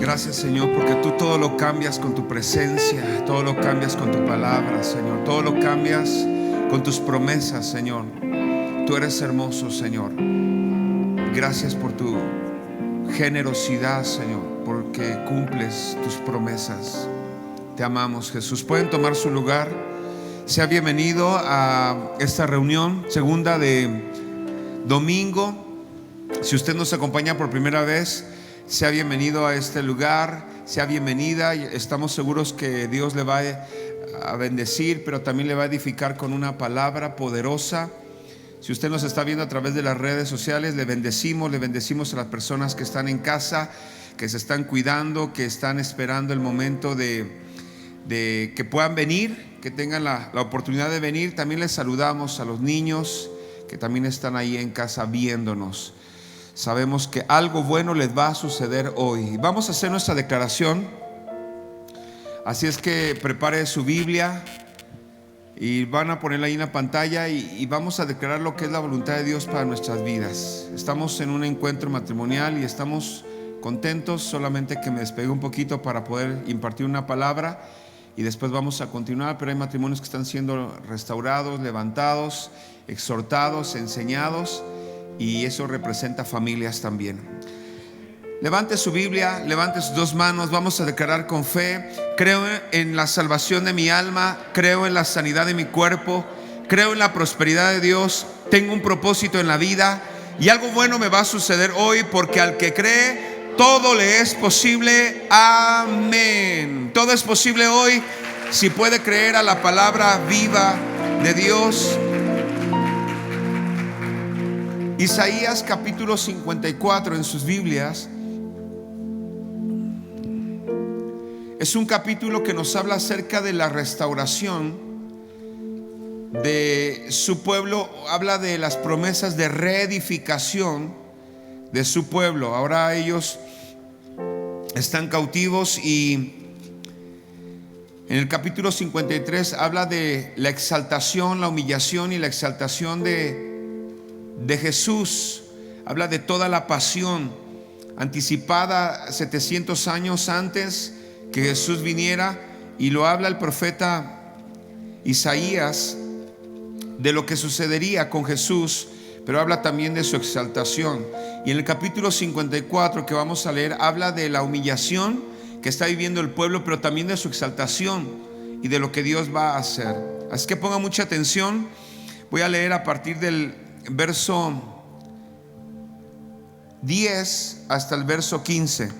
Gracias, Señor, porque tú todo lo cambias con tu presencia, todo lo cambias con tu palabra, Señor, todo lo cambias con tus promesas, Señor. Tú eres hermoso, Señor. Gracias por tu generosidad, Señor, porque cumples tus promesas. Te amamos, Jesús. Pueden tomar su lugar. Sea bienvenido a esta reunión segunda de domingo. Si usted nos acompaña por primera vez, sea bienvenido a este lugar, sea bienvenida. Estamos seguros que Dios le va a bendecir, pero también le va a edificar con una palabra poderosa. Si usted nos está viendo a través de las redes sociales, le bendecimos a las personas que están en casa, que se están cuidando, que están esperando el momento de que puedan venir, que tengan la oportunidad de venir. También les saludamos a los niños que también están ahí en casa viéndonos. Sabemos que algo bueno les va a suceder hoy. Vamos a hacer nuestra declaración. Así es que prepare su Biblia y van a ponerla ahí en la pantalla y vamos a declarar lo que es la voluntad de Dios para nuestras vidas. Estamos en un encuentro matrimonial y estamos contentos. Solamente que me despegue un poquito para poder impartir una palabra y después vamos a continuar. Pero hay matrimonios que están siendo restaurados, levantados, exhortados, enseñados, y eso representa familias también. Levante su Biblia, levante sus dos manos. Vamos a declarar con fe: creo en la salvación de mi alma, creo en la sanidad de mi cuerpo, creo en la prosperidad de Dios. Tengo un propósito en la vida y algo bueno me va a suceder hoy, porque al que cree todo le es posible. Amén. Todo es posible hoy si puede creer a la palabra viva de Dios. Isaías capítulo 54 en sus Biblias es un capítulo que nos habla acerca de la restauración de su pueblo. Habla de las promesas de reedificación de su pueblo. Ahora ellos están cautivos, y en el capítulo 53 habla de la exaltación, la humillación y la exaltación de Jesús. Habla de toda la pasión anticipada 700 años antes que Jesús viniera, y lo habla el profeta Isaías de lo que sucedería con Jesús, pero habla también de su exaltación. Y en el capítulo 54 que vamos a leer habla de la humillación que está viviendo el pueblo, pero también de su exaltación y de lo que Dios va a hacer. Así que ponga mucha atención. Voy a leer a partir del verso 10 hasta el verso 15.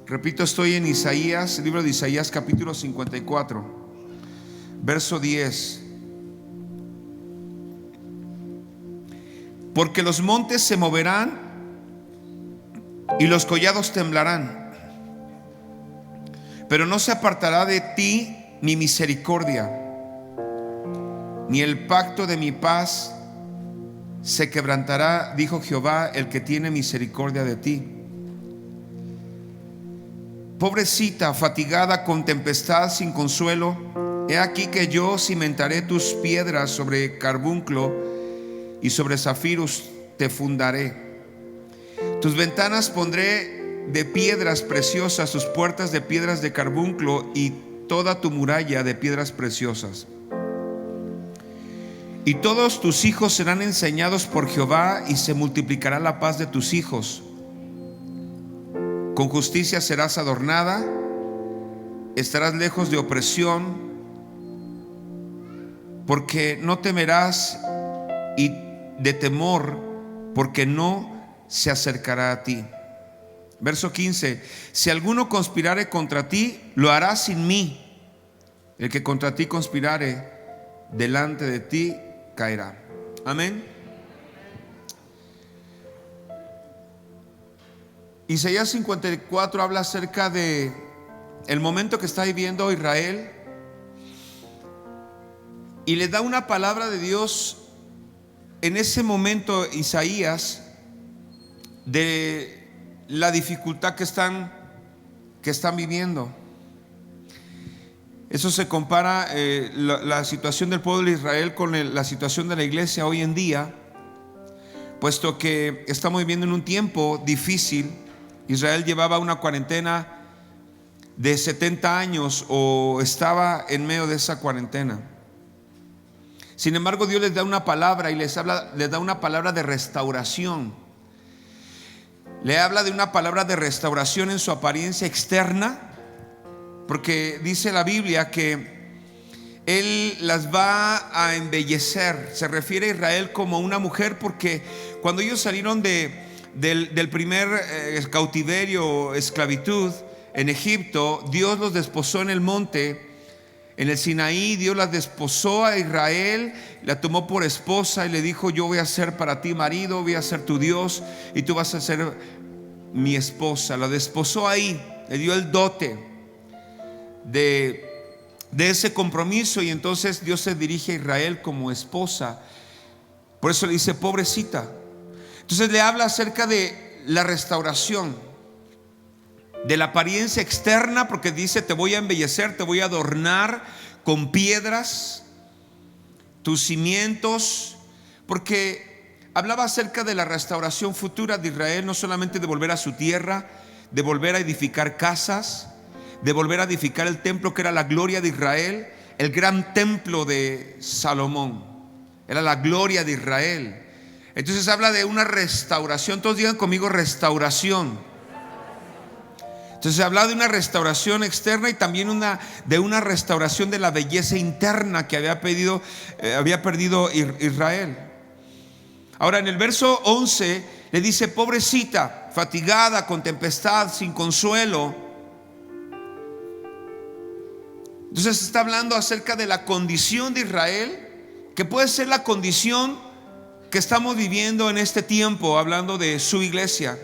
Repito, estoy en Isaías, el libro de Isaías capítulo 54, verso 10. Porque los montes se moverán y los collados temblarán, pero no se apartará de ti mi misericordia, ni el pacto de mi paz se quebrantará, dijo Jehová, el que tiene misericordia de ti. Pobrecita, fatigada con tempestad, sin consuelo, he aquí que yo cimentaré tus piedras sobre carbunclo, y sobre zafiros te fundaré. Tus ventanas pondré de piedras preciosas, tus puertas de piedras de carbunclo, y toda tu muralla de piedras preciosas. Y todos tus hijos serán enseñados por Jehová, y se multiplicará la paz de tus hijos. Con justicia serás adornada, estarás lejos de opresión, porque no temerás, y de temor, porque no se acercará a ti. Verso 15: si alguno conspirare contra ti, lo hará sin mí. El que contra ti conspirare, delante de ti caerá. Amén. Isaías 54 habla acerca de el momento que está viviendo Israel, y le da una palabra de Dios en ese momento Isaías de la dificultad que están viviendo. Eso se compara la situación del pueblo de Israel con la situación de la iglesia hoy en día, puesto que estamos viviendo en un tiempo difícil Israel llevaba una cuarentena de 70 años o estaba en medio de esa cuarentena. Sin embargo, Dios les da una palabra y les da una palabra de restauración. Le habla de una palabra de restauración en su apariencia externa, porque dice la Biblia que Él las va a embellecer. Se refiere a Israel como una mujer, porque cuando ellos salieron del primer cautiverio, esclavitud en Egipto, Dios los desposó en el monte, en el Sinaí. Dios las desposó a Israel, la tomó por esposa y le dijo: yo voy a ser para ti marido, voy a ser tu Dios y tú vas a ser mi esposa. La desposó ahí, le dio el dote de ese compromiso, y entonces Dios se dirige a Israel como esposa. Por eso le dice pobrecita. Entonces le habla acerca de la restauración, de la apariencia externa, porque dice: te voy a embellecer, te voy a adornar con piedras tus cimientos, porque hablaba acerca de la restauración futura de Israel, no solamente de volver a su tierra, de volver a edificar casas, de volver a edificar el templo que era la gloria de Israel. El gran templo de Salomón era la gloria de Israel. Entonces habla de una restauración. Todos digan conmigo: restauración. Entonces habla de una restauración externa y también de una restauración de la belleza interna que había perdido Israel. Ahora en el verso 11 le dice: pobrecita, fatigada, con tempestad, sin consuelo. Entonces está hablando acerca de la condición de Israel, que puede ser la condición que estamos viviendo en este tiempo, hablando de su iglesia.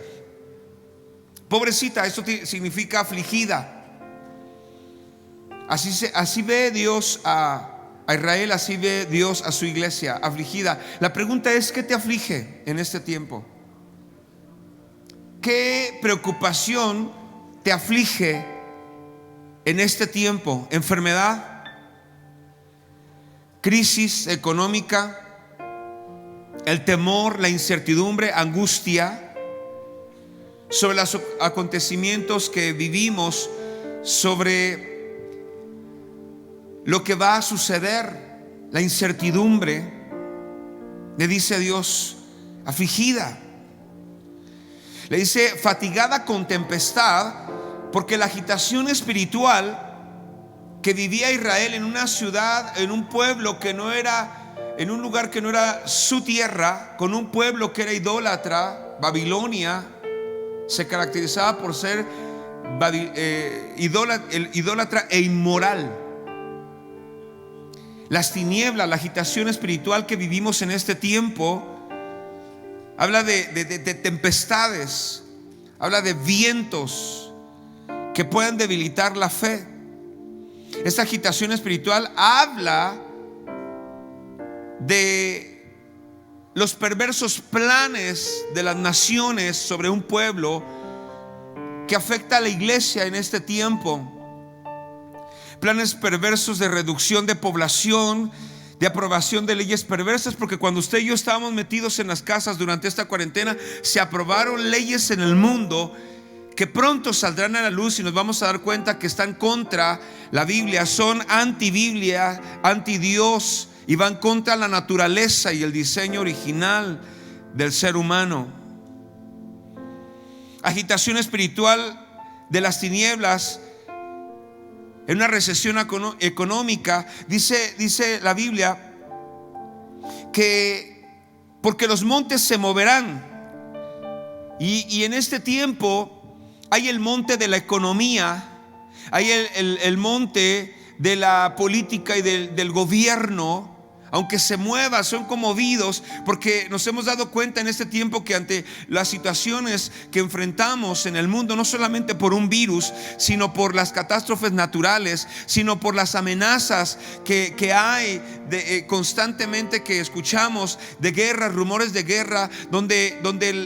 Pobrecita, eso significa afligida. Así ve Dios a Israel, así ve Dios a su iglesia, afligida. La pregunta es: ¿qué te aflige en este tiempo? ¿Qué preocupación te aflige en este tiempo? ¿Enfermedad? ¿Crisis económica? ¿El temor, la incertidumbre, angustia sobre los acontecimientos que vivimos, sobre lo que va a suceder? La incertidumbre. Le dice a Dios: afligida. Le dice: fatigada con tempestad, porque la agitación espiritual que vivía Israel en una ciudad, en un pueblo que no era, en un lugar que no era su tierra, con un pueblo que era idólatra, Babilonia, se caracterizaba por ser idólatra e inmoral. Las tinieblas, la agitación espiritual que vivimos en este tiempo, habla de tempestades, habla de vientos que puedan debilitar la fe. Esta agitación espiritual habla de los perversos planes de las naciones sobre un pueblo, que afecta a la iglesia en este tiempo. Planes perversos de reducción de población, de aprobación de leyes perversas, porque cuando usted y yo estábamos metidos en las casas durante esta cuarentena, se aprobaron leyes en el mundo que pronto saldrán a la luz y nos vamos a dar cuenta que están contra la Biblia, son anti-Biblia, anti-Dios, y van contra la naturaleza y el diseño original del ser humano. Agitación espiritual de las tinieblas en una recesión económica. Dice la Biblia que porque los montes se moverán, y en este tiempo hay el monte de la economía, hay el monte de la política y del gobierno. Aunque se mueva, son conmovidos, porque nos hemos dado cuenta en este tiempo que ante las situaciones que enfrentamos en el mundo, no solamente por un virus, sino por las catástrofes naturales, sino por las amenazas que hay constantemente, que escuchamos de guerras, rumores de guerra, donde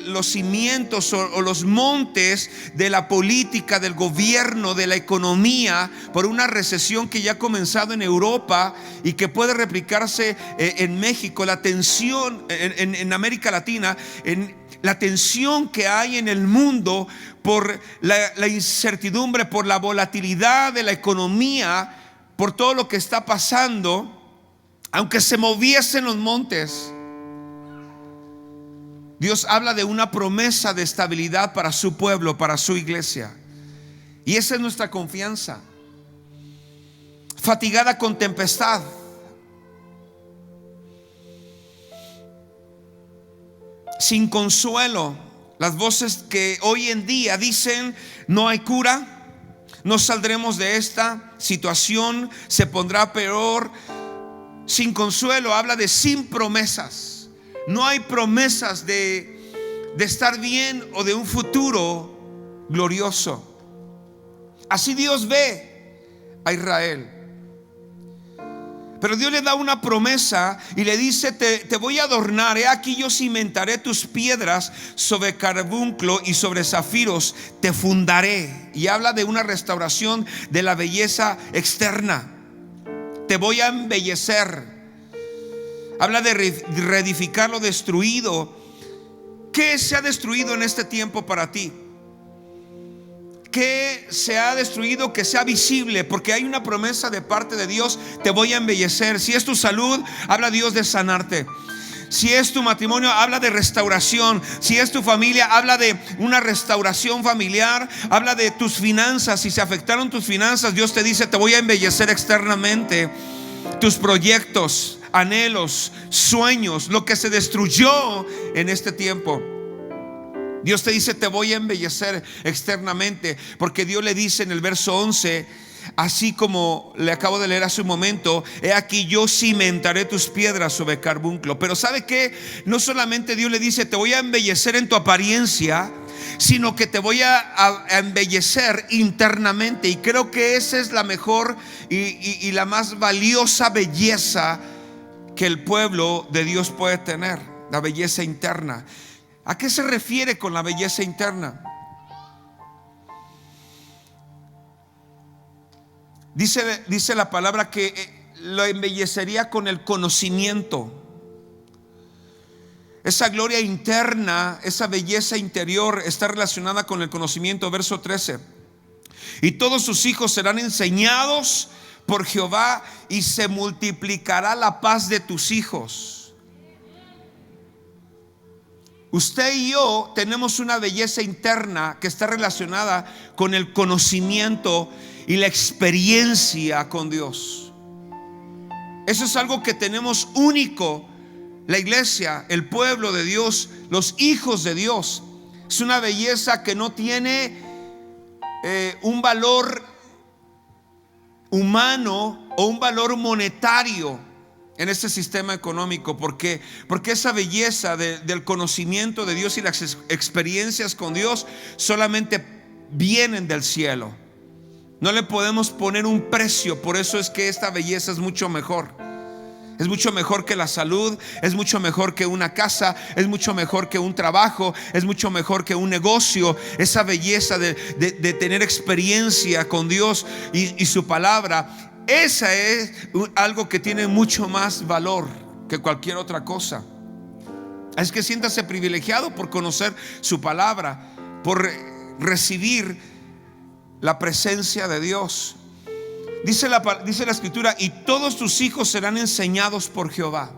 los cimientos o los montes de la política, del gobierno, de la economía, por una recesión que ya ha comenzado en Europa y que puede replicarse en México, la tensión en América Latina, la tensión que hay en el mundo por la incertidumbre, por la volatilidad de la economía, por todo lo que está pasando, aunque se moviesen los montes, Dios habla de una promesa de estabilidad para su pueblo, para su iglesia. Y esa es nuestra confianza. Fatigada con tempestad, sin consuelo, las voces que hoy en día dicen no hay cura, no saldremos de esta situación, se pondrá peor. Sin consuelo habla de sin promesas. No hay promesas de estar bien o de un futuro glorioso. Así Dios ve a Israel. Pero Dios le da una promesa y le dice: te voy a adornar. He aquí yo cimentaré tus piedras sobre carbunclo y sobre zafiros te fundaré. Y habla de una restauración de la belleza externa. Te voy a embellecer. Habla de reedificar lo destruido. ¿Qué se ha destruido en este tiempo para ti? ¿Qué se ha destruido que sea visible? Porque hay una promesa de parte de Dios: te voy a embellecer. Si es tu salud, habla Dios de sanarte. Si es tu matrimonio, habla de restauración. Si es tu familia, habla de una restauración familiar. Habla de tus finanzas. Si se afectaron tus finanzas, Dios te dice: te voy a embellecer externamente. Tus proyectos, anhelos, sueños, lo que se destruyó en este tiempo, Dios te dice: te voy a embellecer externamente. Porque Dios le dice en el verso 11, así como le acabo de leer hace un momento: he aquí yo cimentaré tus piedras sobre carbunclo. Pero ¿sabe qué? No solamente Dios le dice: te voy a embellecer en tu apariencia, sino que te voy a embellecer internamente. Y creo que esa es la mejor y la más valiosa belleza que el pueblo de Dios puede tener: la belleza interna. ¿A qué se refiere con la belleza interna? Dice la palabra que lo embellecería con el conocimiento. Esa gloria interna, esa belleza interior está relacionada con el conocimiento. Verso 13: y todos sus hijos serán enseñados por Jehová, y se multiplicará la paz de tus hijos. Usted y yo tenemos una belleza interna que está relacionada con el conocimiento y la experiencia con Dios. Eso es algo que tenemos único. La iglesia, el pueblo de Dios, los hijos de Dios, es una belleza que no tiene un valor humano o un valor monetario en este sistema económico. Porque esa belleza del conocimiento de Dios y las experiencias con Dios solamente vienen del cielo. No le podemos poner un precio. Por eso es que esta belleza es mucho mejor. Es mucho mejor que la salud, es mucho mejor que una casa, es mucho mejor que un trabajo, es mucho mejor que un negocio. Esa belleza de tener experiencia con Dios y su palabra, esa es algo que tiene mucho más valor que cualquier otra cosa. Es que siéntase privilegiado por conocer su palabra, por recibir la presencia de Dios. Dice la escritura: y todos tus hijos serán enseñados por Jehová.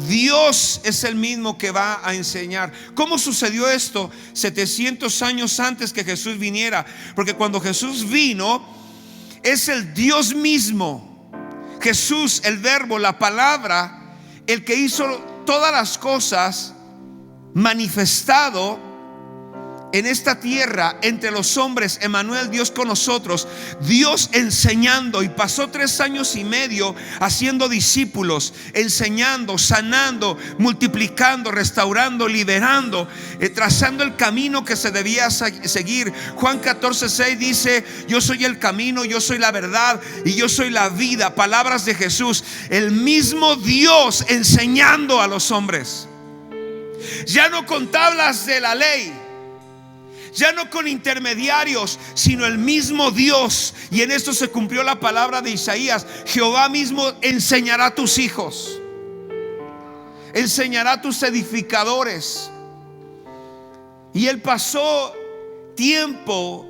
Dios es el mismo que va a enseñar. ¿Cómo sucedió esto? 700 años antes que Jesús viniera. Porque cuando Jesús vino, es el Dios mismo, Jesús, el verbo, la palabra, el que hizo todas las cosas, manifestado en esta tierra entre los hombres. Emmanuel, Dios con nosotros. Dios enseñando, y pasó 3 años y medio haciendo discípulos, enseñando, sanando, multiplicando, restaurando, liberando, trazando el camino que se debía seguir. Juan 14:6 dice: yo soy el camino, yo soy la verdad y yo soy la vida. Palabras de Jesús. El mismo Dios enseñando a los hombres, ya no con tablas de la ley, ya no con intermediarios, sino el mismo Dios. Y en esto se cumplió la palabra de Isaías: Jehová mismo enseñará a tus hijos, enseñará a tus edificadores. Y Él pasó tiempo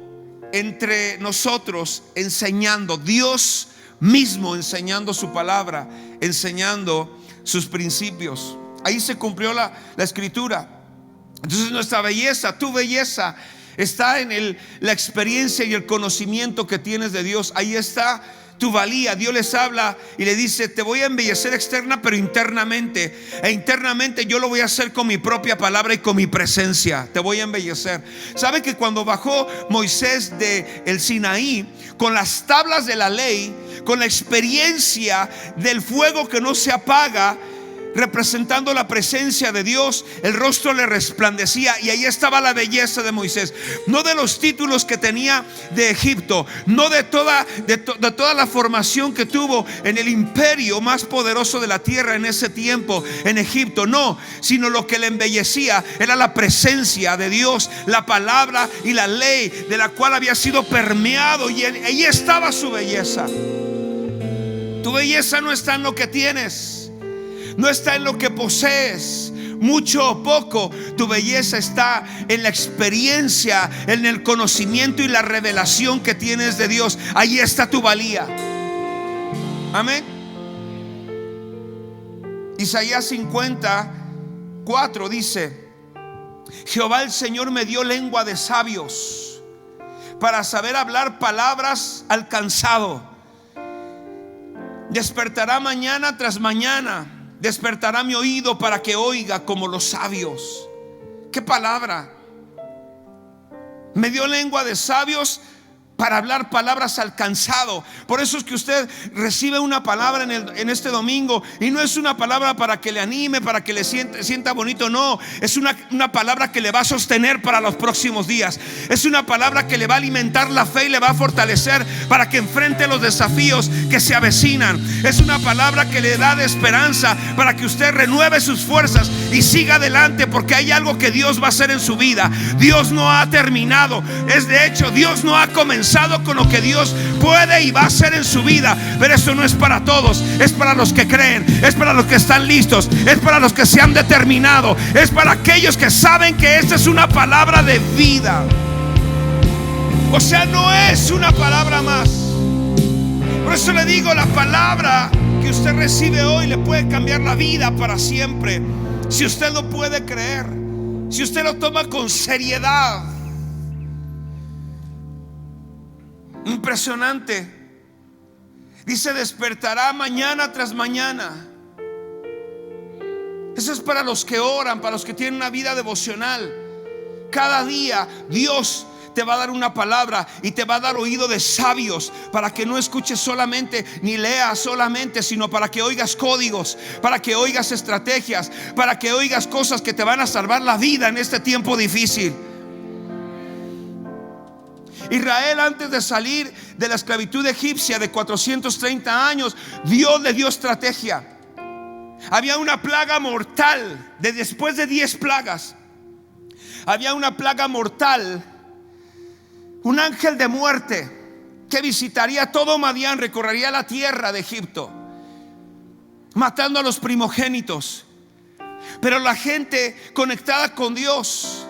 entre nosotros enseñando, Dios mismo enseñando su palabra, enseñando sus principios. Ahí se cumplió la escritura. Entonces nuestra belleza, tu belleza, está en la experiencia y el conocimiento que tienes de Dios. Ahí está tu valía. Dios les habla y le dice: te voy a embellecer externa, pero internamente. E internamente yo lo voy a hacer con mi propia palabra y con mi presencia. Te voy a embellecer. ¿Sabe que cuando bajó Moisés de el Sinaí con las tablas de la ley, con la experiencia del fuego que no se apaga, representando la presencia de Dios, el rostro le resplandecía? Y ahí estaba la belleza de Moisés. No de los títulos que tenía de Egipto, no de toda la formación que tuvo en el imperio más poderoso de la tierra en ese tiempo, en Egipto, no, sino lo que le embellecía era la presencia de Dios, la palabra y la ley de la cual había sido permeado. Y ahí estaba su belleza. Tu belleza no está en lo que tienes, no está en lo que posees, mucho o poco. Tu belleza está en la experiencia, en el conocimiento y la revelación que tienes de Dios. Ahí está tu valía. Amén. Isaías 54 dice: Jehová el Señor me dio lengua de sabios, para saber hablar palabras al cansado. Despertará mañana tras mañana, despertará mi oído para que oiga como los sabios. ¿Qué palabra? Me dio lengua de sabios para hablar palabras al cansado. Por eso es que usted recibe una palabra en este domingo, y no es una palabra para que le anime, para que le sienta bonito. No, es una palabra que le va a sostener para los próximos días. Es una palabra que le va a alimentar la fe y le va a fortalecer para que enfrente los desafíos que se avecinan. Es una palabra que le da de esperanza para que usted renueve sus fuerzas y siga adelante, porque hay algo que Dios va a hacer en su vida. Dios no ha terminado. De hecho, Dios no ha comenzado con lo que Dios puede y va a hacer en su vida. Pero eso no es para todos, es para los que creen, es para los que están listos, es para los que se han determinado, es para aquellos que saben que esta es una palabra de vida. O sea, no es una palabra más. Por eso le digo, la palabra que usted recibe hoy le puede cambiar la vida para siempre, si usted lo puede creer, si usted lo toma con seriedad. Impresionante. Dice: despertará mañana tras mañana. Eso es para los que oran, para los que tienen una vida devocional. Cada día Dios te va a dar una palabra y te va a dar oído de sabios, para que no escuches solamente ni leas solamente, sino para que oigas códigos, para que oigas estrategias, para que oigas cosas que te van a salvar la vida en este tiempo difícil. Israel, antes de salir de la esclavitud egipcia de 430 años, Dios le dio estrategia. Había una plaga mortal. Después de 10 plagas, había una plaga mortal, un ángel de muerte que visitaría todo Madián, recorrería la tierra de Egipto, matando a los primogénitos. Pero la gente conectada con Dios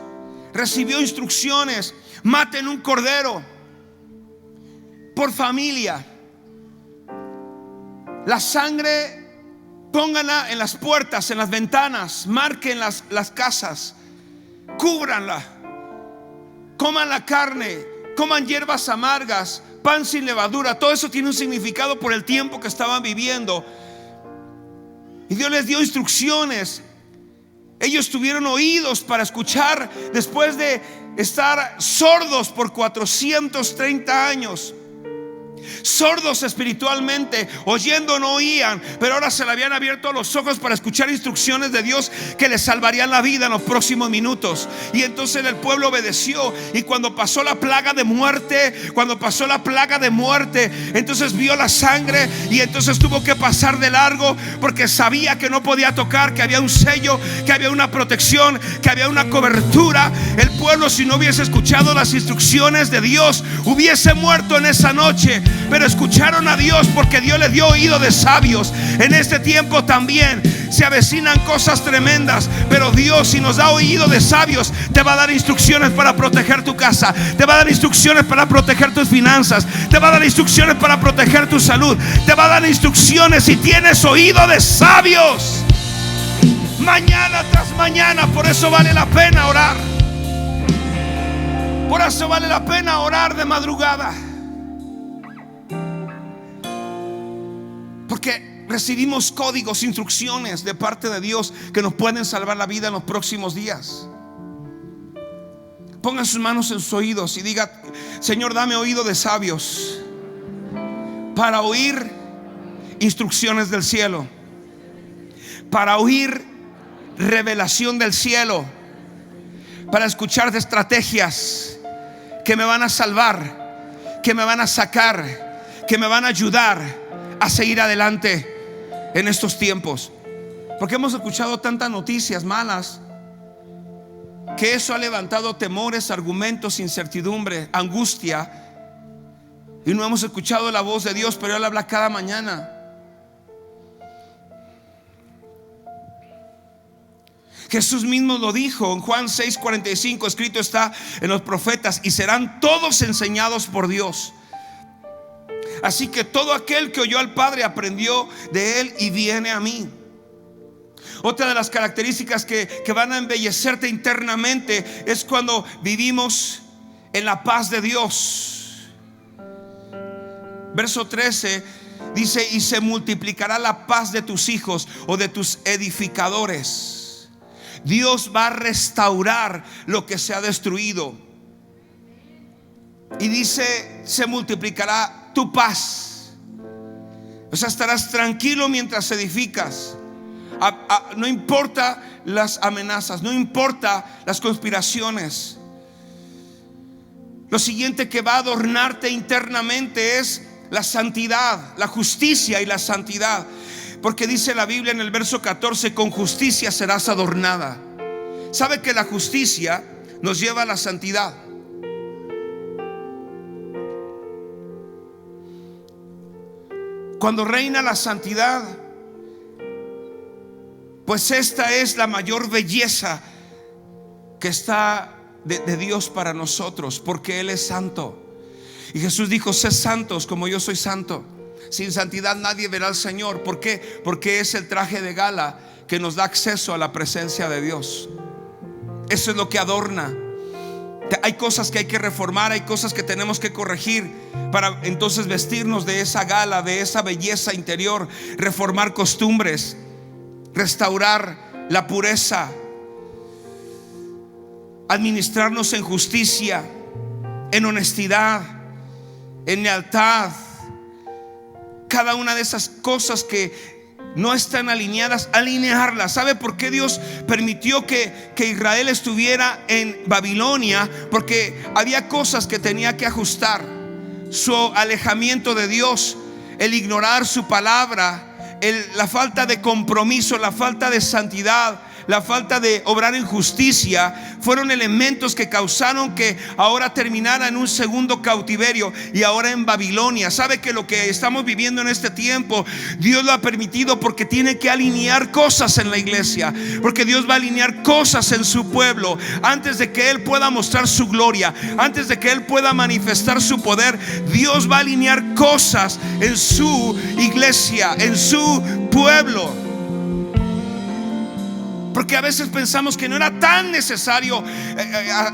recibió instrucciones: maten un cordero por familia. La sangre pónganla en las puertas, en las ventanas, marquen las casas, cúbranla, coman la carne, coman hierbas amargas, pan sin levadura. Todo eso tiene un significado por el tiempo que estaban viviendo. Y Dios les dio instrucciones. Ellos tuvieron oídos para escuchar después de estar sordos por 430 años. Sordos espiritualmente, oyendo no oían, pero ahora se le habían abierto los ojos para escuchar instrucciones de Dios que les salvarían la vida en los próximos minutos. Y entonces el pueblo obedeció. Y cuando pasó la plaga de muerte, entonces vio la sangre, y entonces tuvo que pasar de largo, porque sabía que no podía tocar, que había un sello, que había una protección, que había una cobertura. El pueblo, si no hubiese escuchado las instrucciones de Dios, hubiese muerto en esa noche. pero escucharon a Dios porque Dios les dio oído de sabios. En este tiempo también se avecinan cosas tremendas, pero Dios, si nos da oído de sabios, te va a dar instrucciones para proteger tu casa, te va a dar instrucciones para proteger tus finanzas, te va a dar instrucciones para proteger tu salud, te va a dar instrucciones si tienes oído de sabios. Mañana tras mañana. Por eso vale la pena orar. Por eso vale la pena orar de madrugada, porque recibimos códigos, instrucciones de parte de Dios que nos pueden salvar la vida en los próximos días. Ponga sus manos en sus oídos y diga: Señor, dame oído de sabios para oír instrucciones del cielo, para oír revelación del cielo, para escuchar de estrategias que me van a salvar, que me van a sacar, que me van a ayudar a seguir adelante en estos tiempos. Porque hemos escuchado tantas noticias malas que eso ha levantado temores, argumentos, incertidumbre, angustia, y no hemos escuchado la voz de Dios, pero Él habla cada mañana. Jesús mismo lo dijo en Juan 6:45, escrito está en los profetas: y serán todos enseñados por Dios. Así que todo aquel que oyó al Padre aprendió de Él y viene a mí. Otra de las características que van a embellecerte internamente es cuando vivimos en la paz de Dios. Verso 13 dice: y se multiplicará la paz de tus hijos o de tus edificadores. Dios va a restaurar lo que se ha destruido. Y dice: se multiplicará tu paz. O sea, estarás tranquilo mientras edificas. No importa las amenazas, no importa las conspiraciones. Lo siguiente que va a adornarte internamente es la santidad, la justicia y la santidad. Porque dice la Biblia en el verso 14: con justicia serás adornada. ¿Sabe que la justicia nos lleva a la santidad? Cuando reina la santidad, pues esta es la mayor belleza que está de Dios para nosotros, porque Él es santo. Y Jesús dijo: sed santos como yo soy santo. Sin santidad nadie verá al Señor. ¿Por qué? Porque es el traje de gala que nos da acceso a la presencia de Dios. Eso es lo que adorna. Hay cosas que hay que reformar, hay cosas que tenemos que corregir para entonces vestirnos de esa gala, de esa belleza interior. Reformar costumbres, restaurar la pureza, administrarnos en justicia, en honestidad, en lealtad. Cada una de esas cosas que no están alineadas, alinearlas. ¿Sabe por qué Dios permitió que Israel estuviera en Babilonia? Porque había cosas que tenía que ajustar. Su alejamiento de Dios, el ignorar su palabra, la falta de compromiso, la falta de santidad, la falta de obrar en justicia, fueron elementos que causaron que ahora terminara en un segundo cautiverio y ahora en Babilonia. Sabe que lo que estamos viviendo en este tiempo, Dios lo ha permitido porque tiene que alinear cosas en la iglesia, porque Dios va a alinear cosas en su pueblo antes de que Él pueda mostrar su gloria, antes de que Él pueda manifestar su poder. Dios va a alinear cosas en su iglesia, en su pueblo. Porque a veces pensamos que no era tan necesario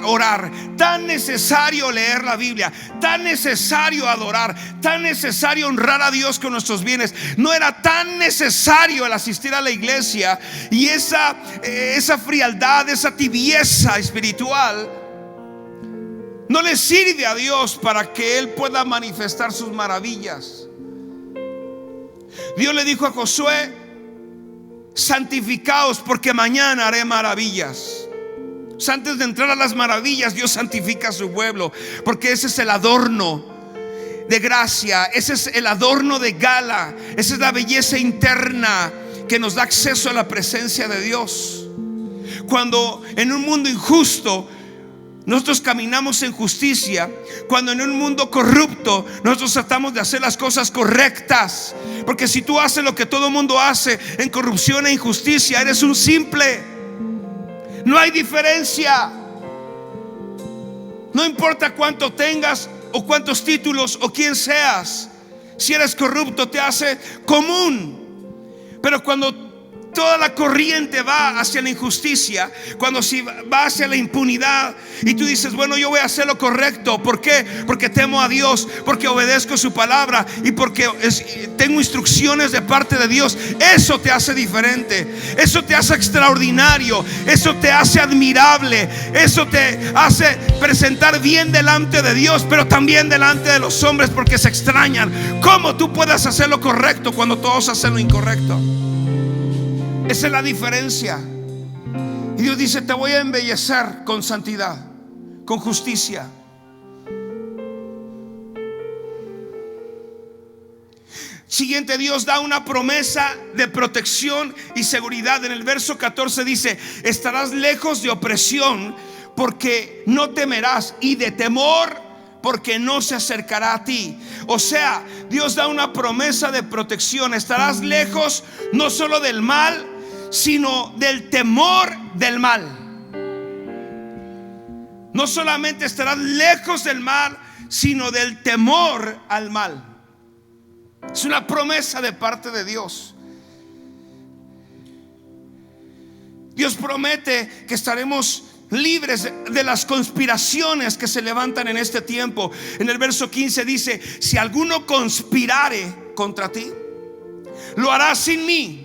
orar, tan necesario leer la Biblia, tan necesario adorar, tan necesario honrar a Dios con nuestros bienes. No era tan necesario el asistir a la iglesia. Y esa frialdad, esa tibieza espiritual no le sirve a Dios para que Él pueda manifestar sus maravillas. Dios le dijo a Josué: santificaos porque mañana haré maravillas. O sea, antes de entrar a las maravillas, Dios santifica a su pueblo, porque ese es el adorno de gracia, ese es el adorno de gala, esa es la belleza interna que nos da acceso a la presencia de Dios. Cuando en un mundo injusto nosotros caminamos en justicia, cuando en un mundo corrupto nosotros tratamos de hacer las cosas correctas. Porque si tú haces lo que todo el mundo hace en corrupción e injusticia, eres un simple. No hay diferencia. No importa cuánto tengas o cuántos títulos o quién seas, si eres corrupto te hace común. Pero cuando toda la corriente va hacia la injusticia, cuando si va hacia la impunidad y tú dices, bueno, yo voy a hacer lo correcto. ¿Por qué? Porque temo a Dios, porque obedezco su palabra y porque tengo instrucciones de parte de Dios. Eso te hace diferente, eso te hace extraordinario, eso te hace admirable, eso te hace presentar bien delante de Dios, pero también delante de los hombres, porque se extrañan cómo tú puedes hacer lo correcto cuando todos hacen lo incorrecto. Esa es la diferencia. Y Dios dice, te voy a embellecer con santidad, con justicia. Siguiente, Dios da una promesa de protección y seguridad. En el verso 14 dice, estarás lejos de opresión porque no temerás, y de temor porque no se acercará a ti. O sea, Dios da una promesa de protección. Estarás lejos no solo del mal, sino del temor del mal. No solamente estarás lejos del mal, sino del temor al mal. Es una promesa de parte de Dios. Dios promete que estaremos libres de las conspiraciones que se levantan en este tiempo. En el verso 15 dice, si alguno conspirare contra ti, lo hará sin mí.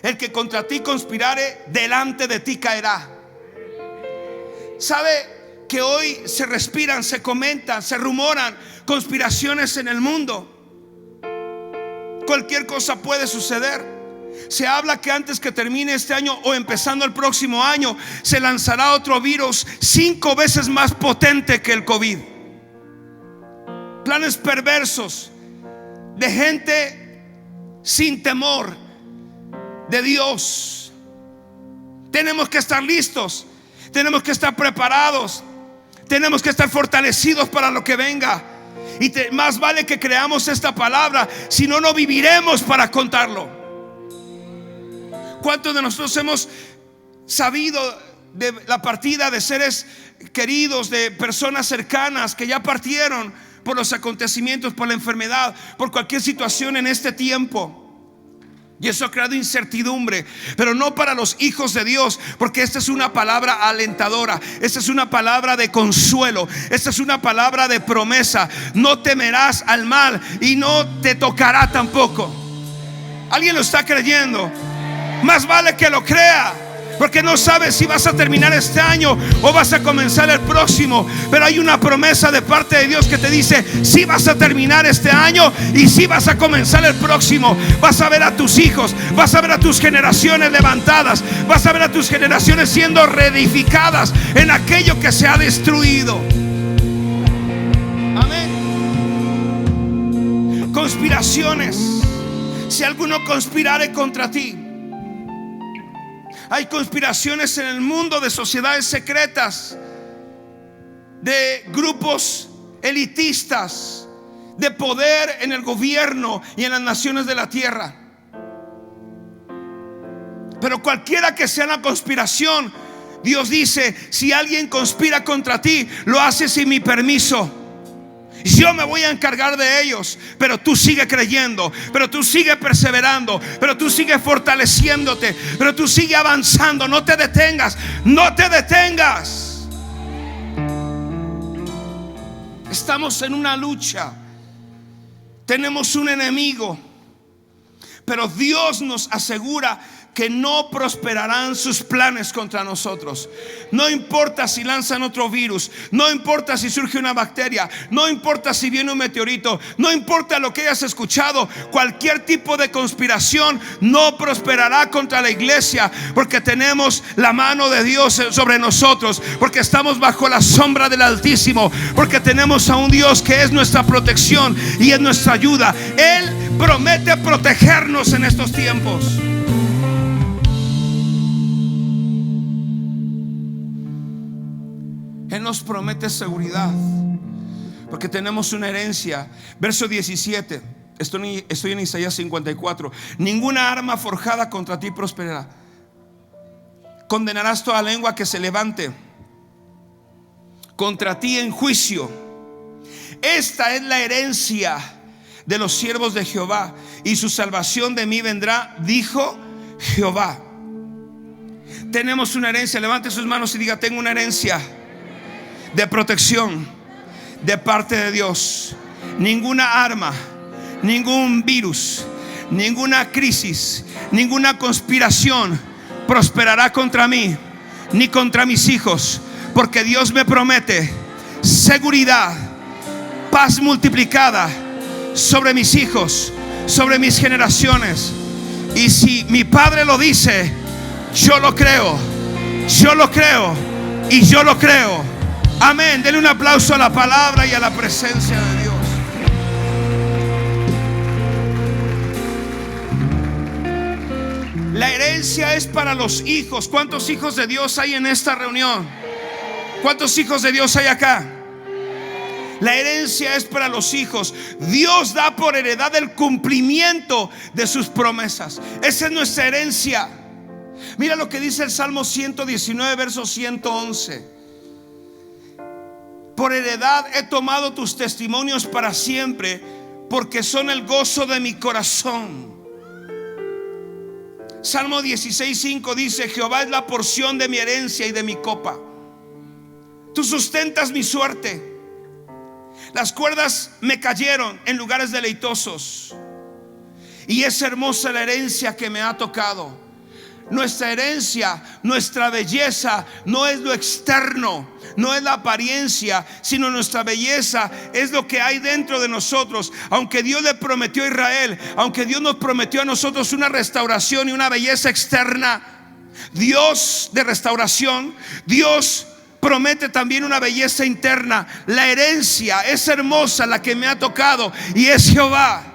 El que contra ti conspirare, delante de ti caerá. ¿Sabe que hoy se respiran, se comentan, se rumoran conspiraciones en el mundo? Cualquier cosa puede suceder. Se habla que antes que termine este año o empezando el próximo año, se lanzará otro virus 5 veces más potente que el COVID. Planes perversos de gente sin temor de Dios. Tenemos que estar listos, tenemos que estar preparados, tenemos que estar fortalecidos para lo que venga. Y más vale que creamos esta palabra, si no, no viviremos para contarlo. ¿Cuántos de nosotros hemos sabido de la partida de seres queridos, de personas cercanas que ya partieron por los acontecimientos, por la enfermedad, por cualquier situación en este tiempo? Y eso ha creado incertidumbre, pero no para los hijos de Dios, porque esta es una palabra alentadora, esta es una palabra de consuelo, esta es una palabra de promesa. No temerás al mal y no te tocará tampoco. ¿Alguien lo está creyendo? Más vale que lo crea, porque no sabes si vas a terminar este año o vas a comenzar el próximo. Pero hay una promesa de parte de Dios que te dice, si vas a terminar este año y si vas a comenzar el próximo. Vas a ver a tus hijos, vas a ver a tus generaciones levantadas, vas a ver a tus generaciones siendo reedificadas en aquello que se ha destruido. Amén. Conspiraciones. Si alguno conspirare contra ti. Hay conspiraciones en el mundo de sociedades secretas, de grupos elitistas, de poder en el gobierno y en las naciones de la tierra. Pero cualquiera que sea la conspiración, Dios dice, si alguien conspira contra ti, lo hace sin mi permiso. Yo me voy a encargar de ellos, pero tú sigue creyendo, pero tú sigue perseverando, pero tú sigue fortaleciéndote, pero tú sigue avanzando. No te detengas, no te detengas. Estamos en una lucha, tenemos un enemigo, pero Dios nos asegura que no prosperarán sus planes contra nosotros. No importa si lanzan otro virus, no importa si surge una bacteria, no importa si viene un meteorito, no importa lo que hayas escuchado, cualquier tipo de conspiración no prosperará contra la iglesia, porque tenemos la mano de Dios sobre nosotros, porque estamos bajo la sombra del Altísimo, porque tenemos a un Dios que es nuestra protección y es nuestra ayuda. Él promete protegernos en estos tiempos. En nos promete seguridad, porque tenemos una herencia. Verso 17, estoy en Isaías 54. Ninguna arma forjada contra ti prosperará. Condenarás toda lengua que se levante contra ti en juicio. Esta es la herencia de los siervos de Jehová, y su salvación de mí vendrá, dijo Jehová. Tenemos una herencia. Levante sus manos y diga: tengo una herencia de protección de parte de Dios. Ninguna arma, ningún virus, ninguna crisis, ninguna conspiración prosperará contra mí ni contra mis hijos, porque Dios me promete seguridad, paz multiplicada sobre mis hijos, sobre mis generaciones. Y si mi Padre lo dice, yo lo creo, yo lo creo y yo lo creo. Amén. Denle un aplauso a la palabra y a la presencia de Dios. La herencia es para los hijos. ¿Cuántos hijos de Dios hay en esta reunión? ¿Cuántos hijos de Dios hay acá? La herencia es para los hijos. Dios da por heredad el cumplimiento de sus promesas. Esa es nuestra herencia. Mira lo que dice el Salmo 119, verso 111. Por heredad he tomado tus testimonios para siempre, porque son el gozo de mi corazón. Salmo 16:5 dice: Jehová es la porción de mi herencia y de mi copa. Tú sustentas mi suerte. Las cuerdas me cayeron en lugares deleitosos, y es hermosa la herencia que me ha tocado. Nuestra herencia, nuestra belleza no es lo externo, no es la apariencia, sino nuestra belleza es lo que hay dentro de nosotros. Aunque Dios le prometió a Israel, aunque Dios nos prometió a nosotros una restauración y una belleza externa, Dios de restauración, Dios promete también una belleza interna. La herencia es hermosa, la que me ha tocado, y es Jehová.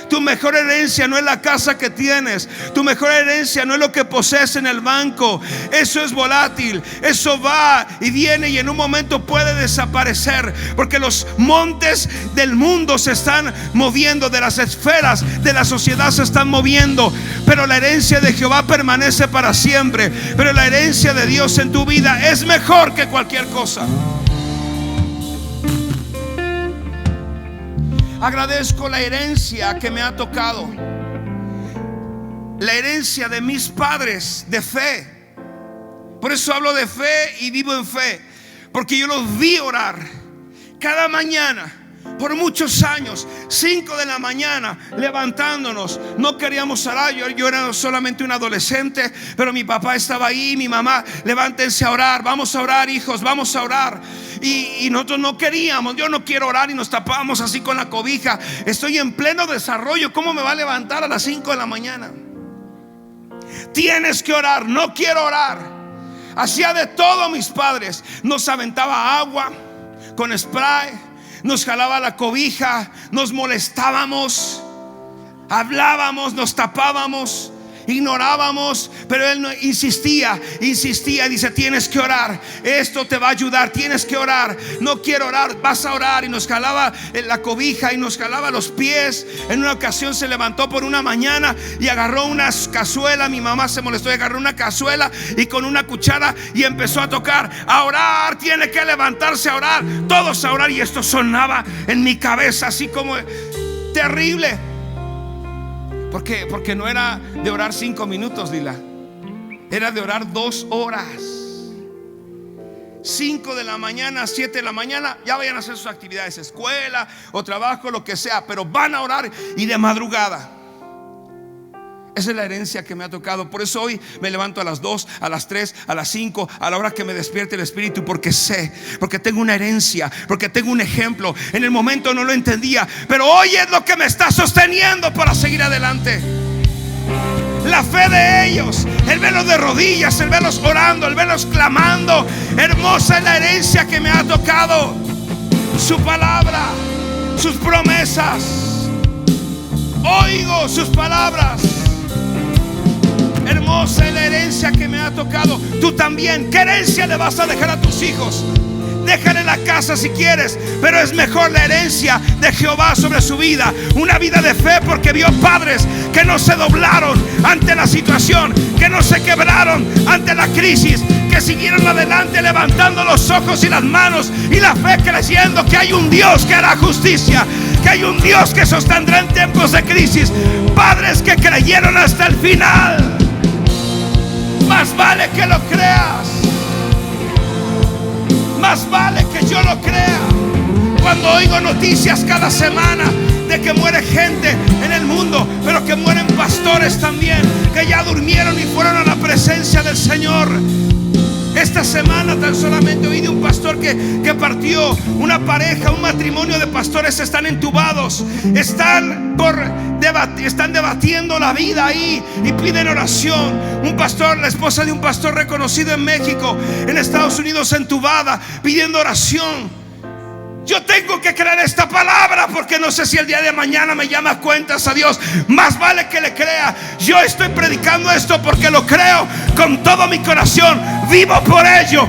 Tu mejor herencia no es la casa que tienes. Tu mejor herencia no es lo que posees en el banco. Eso es volátil. Eso va y viene y en un momento puede desaparecer, porque los montes del mundo se están moviendo, de las esferas de la sociedad se están moviendo. Pero la herencia de Jehová permanece para siempre. Pero la herencia de Dios en tu vida es mejor que cualquier cosa. Agradezco la herencia que me ha tocado, la herencia de mis padres de fe. Por eso hablo de fe y vivo en fe, porque yo los vi orar cada mañana por muchos años, 5 de la mañana, levantándonos. No queríamos orar, yo era solamente un adolescente, pero mi papá estaba ahí, mi mamá: levántense a orar, vamos a orar, hijos, vamos a orar. Y nosotros no queríamos. Yo no quiero orar, y nos tapábamos así con la cobija. Estoy en pleno desarrollo, ¿cómo me va a levantar a las 5 de la mañana? Tienes que orar. No quiero orar. Hacía de todo mis padres. Nos aventaba agua con spray, nos jalaba la cobija, nos molestábamos, hablábamos, nos tapábamos, ignorábamos, pero él no, insistía, dice: tienes que orar, esto te va a ayudar, tienes que orar. No quiero orar, vas a orar. Y nos jalaba la cobija y nos jalaba los pies. En una ocasión se levantó por una mañana y agarró una cazuela. Mi mamá se molestó y agarró una cazuela y con una cuchara y empezó a tocar, a orar. Tiene que levantarse a orar, todos a orar. Y esto sonaba en mi cabeza así como terrible. Porque no era de orar 5 minutos, Dila. Era de orar 2 horas. 5 de la mañana, 7 de la mañana, ya vayan a hacer sus actividades, escuela o trabajo, lo que sea, pero van a orar, y de madrugada. Esa es la herencia que me ha tocado. Por eso hoy me levanto a las 2, a las 3, a las 5, a la hora que me despierte el Espíritu, porque sé, porque tengo una herencia, porque tengo un ejemplo. En el momento no lo entendía, pero hoy es lo que me está sosteniendo para seguir adelante. La fe de ellos, el verlos de rodillas, el verlos orando, el verlos clamando. Hermosa es la herencia que me ha tocado. Su palabra, sus promesas. Oigo sus palabras. Hermosa es la herencia que me ha tocado. Tú también. ¿Qué herencia le vas a dejar a tus hijos? Déjale la casa si quieres, pero es mejor la herencia de Jehová sobre su vida. Una vida de fe, porque vio padres que no se doblaron ante la situación, que no se quebraron ante la crisis, que siguieron adelante levantando los ojos y las manos y la fe, creyendo que hay un Dios que hará justicia, que hay un Dios que sostendrá en tiempos de crisis. Padres que creyeron hasta el final. Más vale que lo creas. Más vale que yo lo crea. Cuando oigo noticias cada semana de que muere gente en el mundo, pero que mueren pastores también, que ya durmieron y fueron a la presencia del Señor. Esta semana tan solamente oí de un pastor que partió. Una pareja, un matrimonio de pastores están entubados. Están debatiendo la vida ahí y piden oración. Un pastor, la esposa de un pastor reconocido en México, en Estados Unidos, entubada, pidiendo oración. Yo tengo que creer esta palabra, porque no sé si el día de mañana me llama a cuentas a Dios. Más vale que le crea. Yo estoy predicando esto porque lo creo con todo mi corazón. Vivo por ello,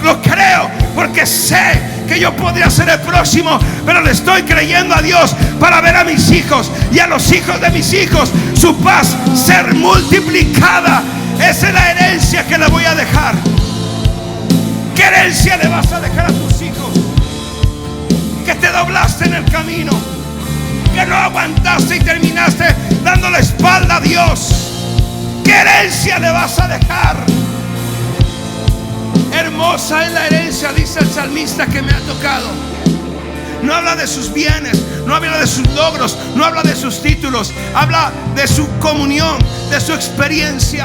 lo creo, porque sé que yo podría ser el próximo, pero le estoy creyendo a Dios para ver a mis hijos y a los hijos de mis hijos su paz ser multiplicada. Esa es la herencia que le voy a dejar. ¿Qué herencia le vas a dejar a tus hijos? Que te doblaste en el camino, que no aguantaste y terminaste dando la espalda a Dios. ¿Qué herencia le vas a dejar? Hermosa es la herencia, dice el salmista, que me ha tocado. No habla de sus bienes, no habla de sus logros, no habla de sus títulos, habla de su comunión, de su experiencia.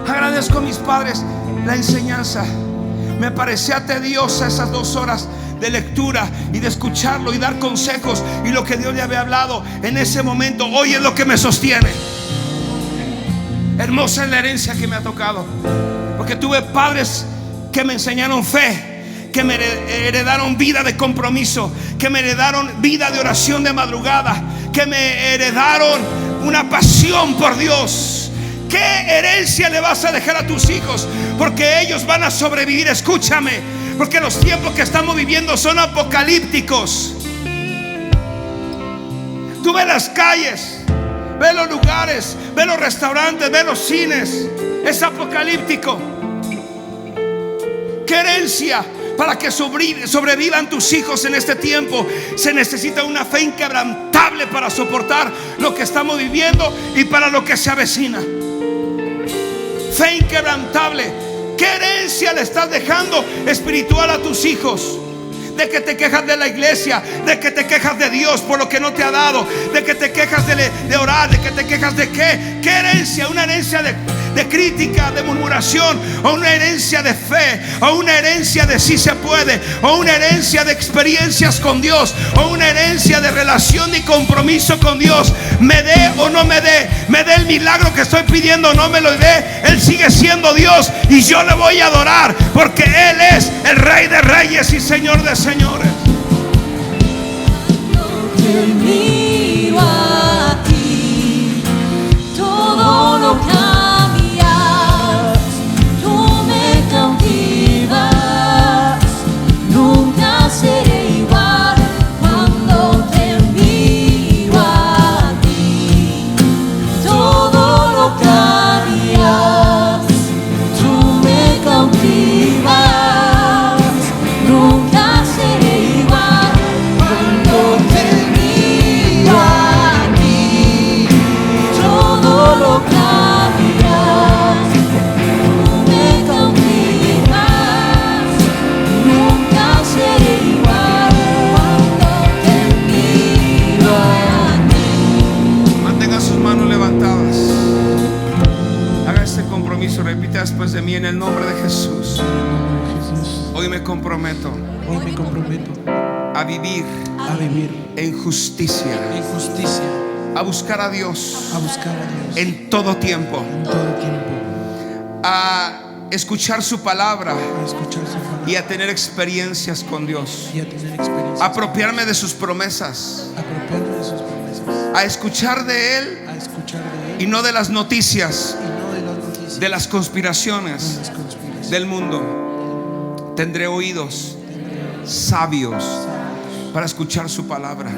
Agradezco a mis padres la enseñanza. Me parecía tediosa esas 2 horas de lectura y de escucharlo y dar consejos, y lo que Dios le había hablado en ese momento hoy es lo que me sostiene. Hermosa es la herencia que me ha tocado, porque tuve padres que me enseñaron fe, que me heredaron vida de compromiso, que me heredaron vida de oración de madrugada, que me heredaron una pasión por Dios. ¿Qué herencia le vas a dejar a tus hijos? Porque ellos van a sobrevivir. Escúchame, porque los tiempos que estamos viviendo son apocalípticos. Tú ves las calles, ves los lugares, ves los restaurantes, ves los cines. Es apocalíptico. ¿Qué herencia? Para que sobrevivan tus hijos en este tiempo, se necesita una fe inquebrantable para soportar lo que estamos viviendo y para lo que se avecina. Fe inquebrantable. ¿Qué herencia le estás dejando espiritual a tus hijos? De que te quejas de la iglesia, de que te quejas de Dios por lo que no te ha dado, de que te quejas de orar, de que te quejas de qué. ¿Qué herencia? Una herencia de crítica, de murmuración, o una herencia de fe, o una herencia de sí se puede, o una herencia de experiencias con Dios, o una herencia de relación y compromiso con Dios. Me dé o no me dé el milagro que estoy pidiendo o no me lo dé, Él sigue siendo Dios y yo le voy a adorar, porque Él es el Rey de Reyes y Señor de Señores. Te miro a ti, todo lo cambias, tú me cautivas, nunca seré igual cuando te miro a ti, todo lo cambias, tú me cautivas. Repita después de mí: en el nombre de Jesús, hoy me comprometo a vivir en justicia, a buscar a Dios en todo tiempo, a escuchar su palabra y a tener experiencias con Dios, a apropiarme de sus promesas, a escuchar de Él y no de las noticias, de las conspiraciones del mundo. Tendré oídos sabios para escuchar su palabra.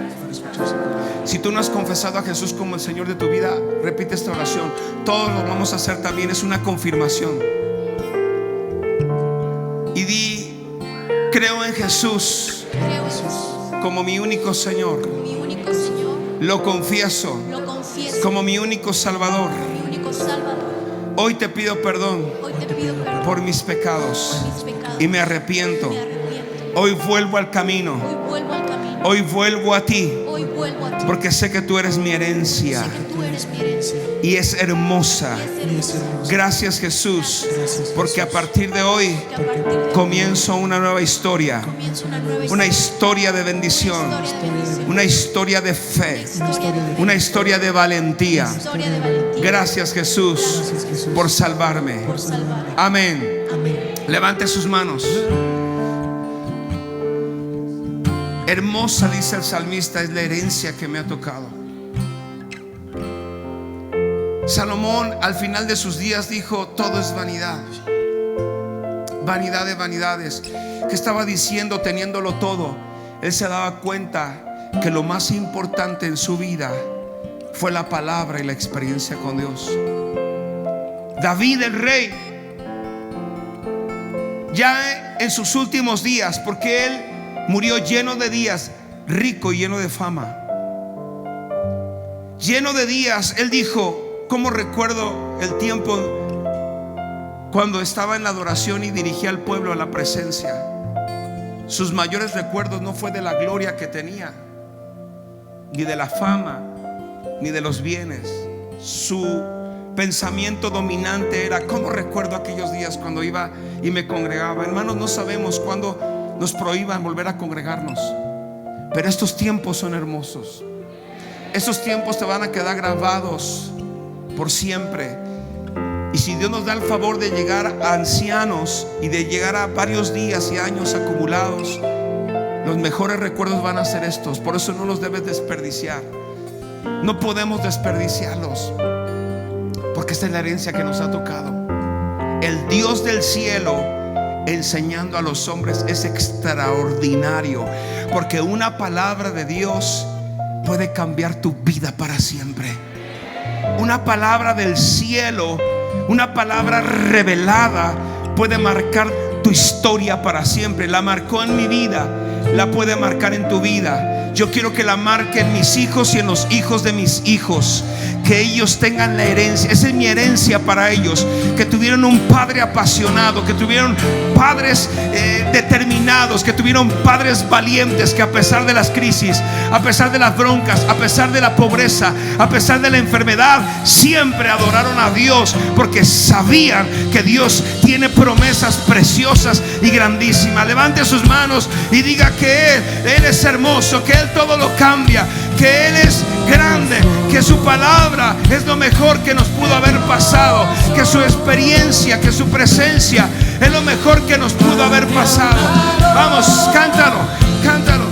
Si tú no has confesado a Jesús como el Señor de tu vida, repite esta oración. Todos lo vamos a hacer también, es una confirmación. Y di: creo en Jesús como mi único Señor. Lo confieso como mi único Salvador. Hoy te pido perdón por mis pecados y me arrepiento. Hoy vuelvo al camino. Hoy vuelvo a ti, porque sé que tú eres mi herencia y es hermosa. Gracias, Jesús, porque a partir de hoy comienzo una nueva historia, una historia de bendición, una historia de fe, una historia de valentía. Gracias, Jesús, por salvarme. Amén. Levante sus manos. Hermosa, dice el salmista, es la herencia que me ha tocado. Salomón al final de sus días dijo: todo es vanidad, vanidad de vanidades. ¿Qué estaba diciendo teniéndolo todo? Él se daba cuenta que lo más importante en su vida fue la palabra y la experiencia con Dios. David el rey, ya en sus últimos días, porque él murió lleno de días, rico y lleno de fama, lleno de días. Él dijo: ¿cómo recuerdo el tiempo cuando estaba en la adoración y dirigía al pueblo a la presencia? Sus mayores recuerdos no fue de la gloria que tenía, ni de la fama, ni de los bienes. Su pensamiento dominante era: ¿cómo recuerdo aquellos días cuando iba y me congregaba? Hermanos, no sabemos cuándo nos prohíban volver a congregarnos, pero estos tiempos son hermosos. Estos tiempos te van a quedar grabados por siempre. Y si Dios nos da el favor de llegar a ancianos y de llegar a varios días y años acumulados, los mejores recuerdos van a ser estos. Por eso no los debes desperdiciar. No podemos desperdiciarlos, porque esta es la herencia que nos ha tocado. El Dios del cielo enseñando a los hombres es extraordinario, porque una palabra de Dios puede cambiar tu vida para siempre. Una palabra del cielo, una palabra revelada puede marcar tu historia para siempre. La marcó en mi vida, la puede marcar en tu vida. Yo quiero que la marque en mis hijos y en los hijos de mis hijos, que ellos tengan la herencia. Esa es mi herencia para ellos, que tuvieron un padre apasionado, que tuvieron padres determinados, que tuvieron padres valientes, que a pesar de las crisis, a pesar de las broncas, a pesar de la pobreza, a pesar de la enfermedad, siempre adoraron a Dios, porque sabían que Dios tiene promesas preciosas y grandísimas. Levante sus manos y diga que Él es hermoso, que Él todo lo cambia, que Él es grande, que su palabra es lo mejor que nos pudo haber pasado, que su experiencia, que su presencia es lo mejor que nos pudo haber pasado. Vamos, cántalo, cántalo.